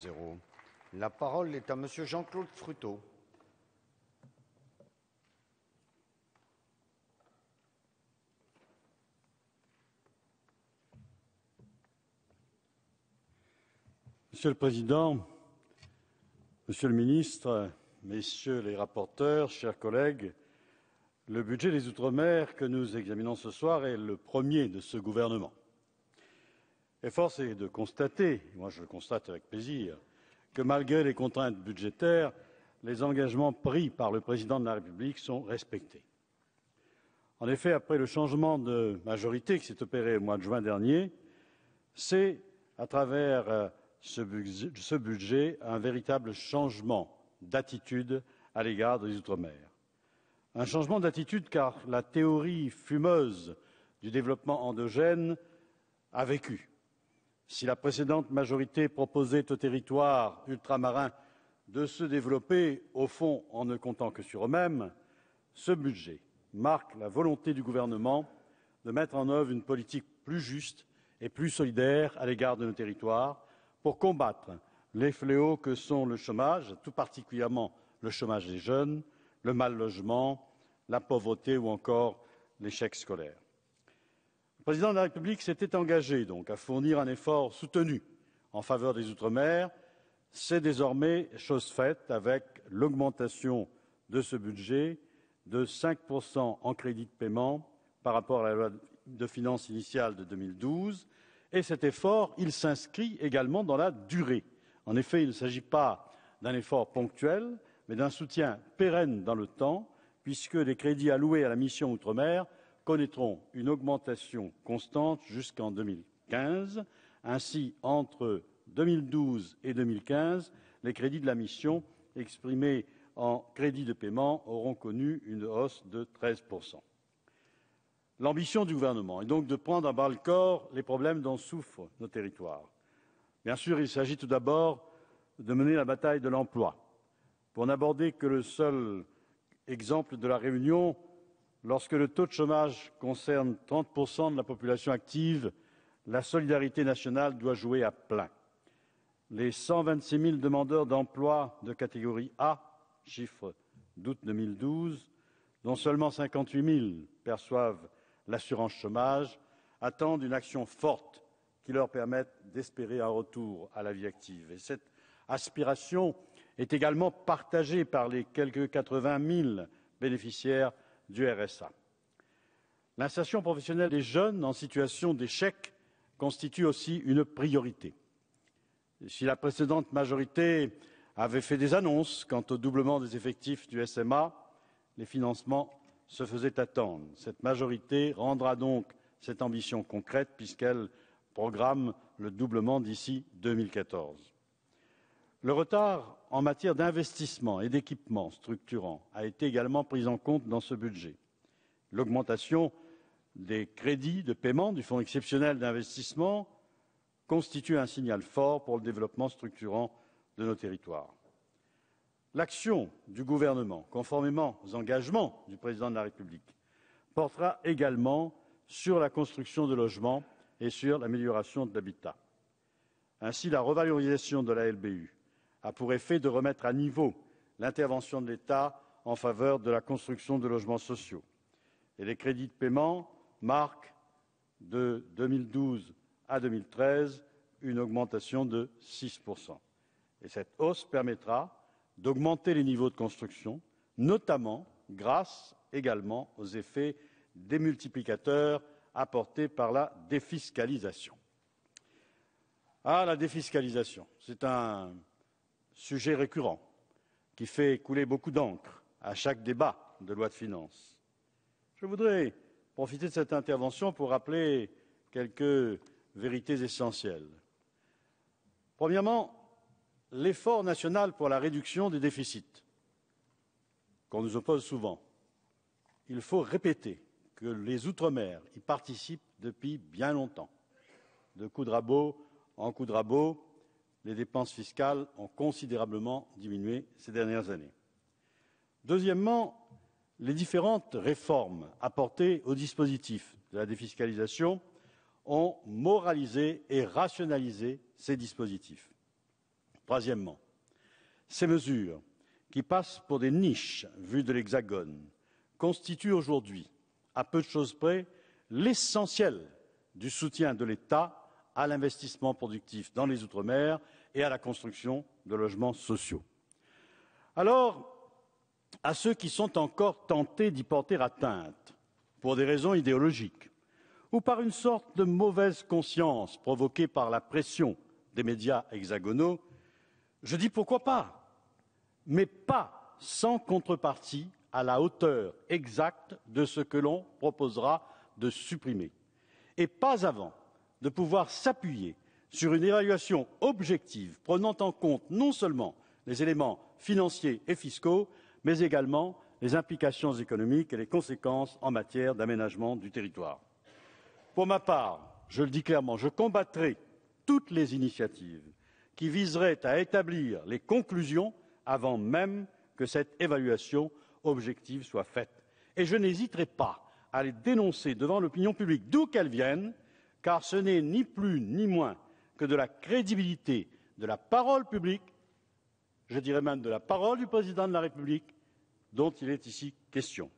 0. La parole est à Monsieur Jean-Claude Fruteau. Monsieur le Président, Monsieur le Ministre, Messieurs les rapporteurs, chers collègues, le budget des Outre-mer que nous examinons ce soir est le premier de ce gouvernement. Et force est de constater, moi je le constate avec plaisir, que malgré les contraintes budgétaires, les engagements pris par le Président de la République sont respectés. En effet, après le changement de majorité qui s'est opéré au mois de juin dernier, c'est à travers ce budget un véritable changement d'attitude à l'égard des Outre-mer. Un changement d'attitude car la théorie fumeuse du développement endogène a vécu. Si la précédente majorité proposait aux territoires ultramarins de se développer, au fond, en ne comptant que sur eux-mêmes, ce budget marque la volonté du gouvernement de mettre en œuvre une politique plus juste et plus solidaire à l'égard de nos territoires pour combattre les fléaux que sont le chômage, tout particulièrement le chômage des jeunes, le mal-logement, la pauvreté ou encore l'échec scolaire. Le Président de la République s'était engagé donc à fournir un effort soutenu en faveur des Outre-mer. C'est désormais chose faite avec l'augmentation de ce budget de 5% en crédits de paiement par rapport à la loi de finances initiale de 2012. Et cet effort, il s'inscrit également dans la durée. En effet, il ne s'agit pas d'un effort ponctuel, mais d'un soutien pérenne dans le temps, puisque les crédits alloués à la mission Outre-mer connaîtront une augmentation constante jusqu'en 2015. Ainsi, entre 2012 et 2015, les crédits de la mission exprimés en crédits de paiement auront connu une hausse de 13%. L'ambition du gouvernement est donc de prendre à bras-le-corps les problèmes dont souffrent nos territoires. Bien sûr, il s'agit tout d'abord de mener la bataille de l'emploi. Pour n'aborder que le seul exemple de la Réunion, lorsque le taux de chômage concerne 30% de la population active, la solidarité nationale doit jouer à plein. Les 126 000 demandeurs d'emploi de catégorie A, chiffre d'août 2012, dont seulement 58 000 perçoivent l'assurance chômage, attendent une action forte qui leur permette d'espérer un retour à la vie active. Et cette aspiration est également partagée par les quelques 80 000 bénéficiaires du RSA. L'insertion professionnelle des jeunes en situation d'échec constitue aussi une priorité. Et si la précédente majorité avait fait des annonces quant au doublement des effectifs du SMA, les financements se faisaient attendre. Cette majorité rendra donc cette ambition concrète puisqu'elle programme le doublement d'ici 2014. Le retard en matière d'investissement et d'équipement structurant a été également pris en compte dans ce budget. L'augmentation des crédits de paiement du Fonds exceptionnel d'investissement constitue un signal fort pour le développement structurant de nos territoires. L'action du gouvernement, conformément aux engagements du Président de la République, portera également sur la construction de logements et sur l'amélioration de l'habitat. Ainsi, la revalorisation de la LBU a pour effet de remettre à niveau l'intervention de l'État en faveur de la construction de logements sociaux. Et les crédits de paiement marquent de 2012 à 2013 une augmentation de 6%. Et cette hausse permettra d'augmenter les niveaux de construction, notamment grâce également aux effets démultiplicateurs apportés par la défiscalisation. La défiscalisation, c'est un sujet récurrent qui fait couler beaucoup d'encre à chaque débat de loi de finances. Je voudrais profiter de cette intervention pour rappeler quelques vérités essentielles. Premièrement, l'effort national pour la réduction des déficits, qu'on nous oppose souvent, il faut répéter que les Outre-mer y participent depuis bien longtemps. De coup de rabot en coup de rabot, les dépenses fiscales ont considérablement diminué ces dernières années. Deuxièmement, les différentes réformes apportées au dispositif de la défiscalisation ont moralisé et rationalisé ces dispositifs. Troisièmement, ces mesures, qui passent pour des niches vues de l'Hexagone, constituent aujourd'hui, à peu de choses près, l'essentiel du soutien de l'État à l'investissement productif dans les Outre-mer et à la construction de logements sociaux. Alors, à ceux qui sont encore tentés d'y porter atteinte, pour des raisons idéologiques, ou par une sorte de mauvaise conscience provoquée par la pression des médias hexagonaux, je dis pourquoi pas, mais pas sans contrepartie à la hauteur exacte de ce que l'on proposera de supprimer, et pas avant de pouvoir s'appuyer sur une évaluation objective prenant en compte non seulement les éléments financiers et fiscaux, mais également les implications économiques et les conséquences en matière d'aménagement du territoire. Pour ma part, je le dis clairement, je combattrai toutes les initiatives qui viseraient à établir les conclusions avant même que cette évaluation objective soit faite. Et je n'hésiterai pas à les dénoncer devant l'opinion publique, d'où qu'elle vienne, car ce n'est ni plus ni moins que de la crédibilité de la parole publique, je dirais même de la parole du président de la République, dont il est ici question.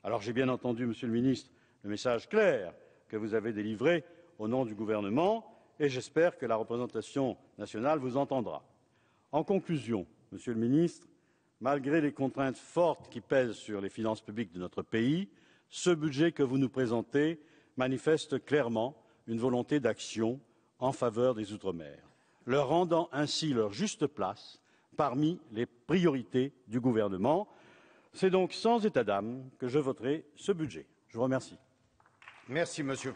Alors j'ai bien entendu, Monsieur le Ministre, le message clair que vous avez délivré au nom du gouvernement et j'espère que la représentation nationale vous entendra. En conclusion, Monsieur le Ministre, malgré les contraintes fortes qui pèsent sur les finances publiques de notre pays, ce budget que vous nous présentez manifeste clairement une volonté d'action en faveur des Outre-mer, leur rendant ainsi leur juste place parmi les priorités du gouvernement. C'est donc sans état d'âme que je voterai ce budget. Je vous remercie. Merci, Monsieur